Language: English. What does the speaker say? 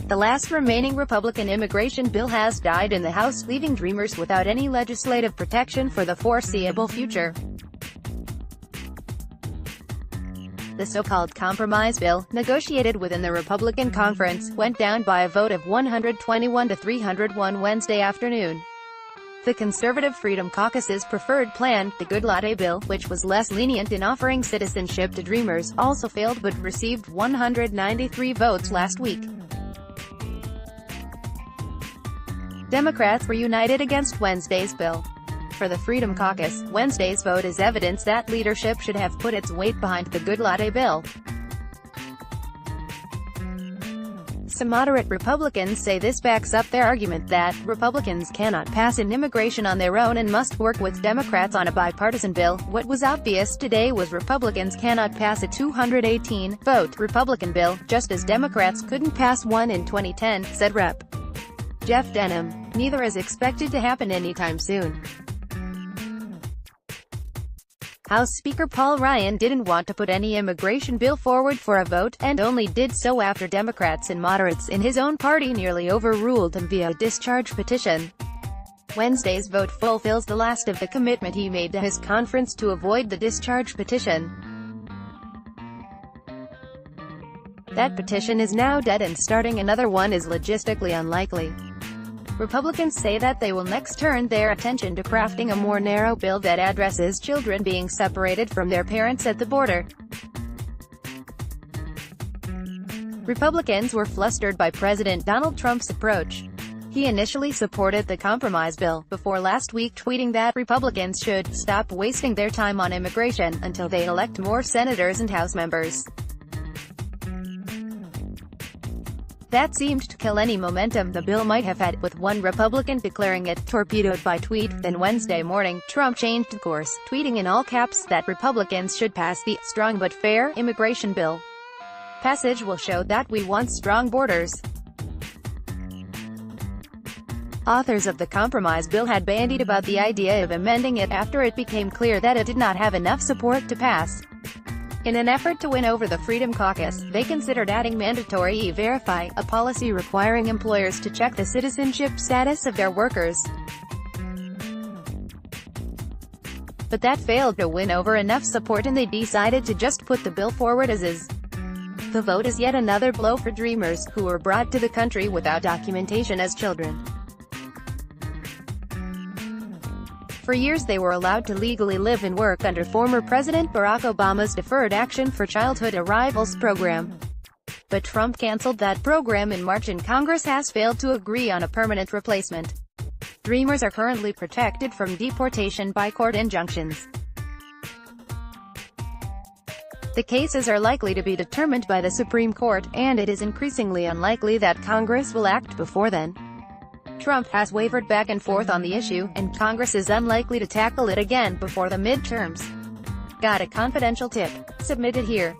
The last remaining Republican immigration bill has died in the House, leaving Dreamers without any legislative protection for the foreseeable future. The so-called compromise bill, negotiated within the Republican conference, went down by a vote of 121 to 301 Wednesday afternoon. The conservative Freedom Caucus's preferred plan, the Goodlatte bill, which was less lenient in offering citizenship to Dreamers, also failed but received 193 votes last week. Democrats were united against Wednesday's bill. For the Freedom Caucus, Wednesday's vote is evidence that leadership should have put its weight behind the Goodlatte bill. Some moderate Republicans say this backs up their argument that Republicans cannot pass an immigration on their own and must work with Democrats on a bipartisan bill. What was obvious today was Republicans cannot pass a 218-vote Republican bill, just as Democrats couldn't pass one in 2010, said Rep. Jeff Denham. Neither is expected to happen anytime soon. House Speaker Paul Ryan didn't want to put any immigration bill forward for a vote, and only did so after Democrats and moderates in his own party nearly overruled him via a discharge petition. Wednesday's vote fulfills the last of the commitment he made to his conference to avoid the discharge petition. That petition is now dead, and starting another one is logistically unlikely. Republicans say that they will next turn their attention to crafting a more narrow bill that addresses children being separated from their parents at the border. Republicans were flustered by President Donald Trump's approach. He initially supported the compromise bill, before last week tweeting that Republicans should stop wasting their time on immigration until they elect more senators and House members. That seemed to kill any momentum the bill might have had, with one Republican declaring it torpedoed by tweet. Then Wednesday morning, Trump changed course, tweeting in all caps that Republicans should pass the strong but fair immigration bill. Passage will show that we want strong borders. Authors of the compromise bill had bandied about the idea of amending it after it became clear that it did not have enough support to pass. In an effort to win over the Freedom Caucus, they considered adding mandatory E-Verify, a policy requiring employers to check the citizenship status of their workers. But that failed to win over enough support, and they decided to just put the bill forward as is. The vote is yet another blow for Dreamers, who were brought to the country without documentation as children. For years they were allowed to legally live and work under former President Barack Obama's Deferred Action for Childhood Arrivals program. But Trump canceled that program in March, and Congress has failed to agree on a permanent replacement. Dreamers are currently protected from deportation by court injunctions. The cases are likely to be determined by the Supreme Court, and it is increasingly unlikely that Congress will act before then. Trump has wavered back and forth on the issue, and Congress is unlikely to tackle it again before the midterms. Got a confidential tip? Submitted here.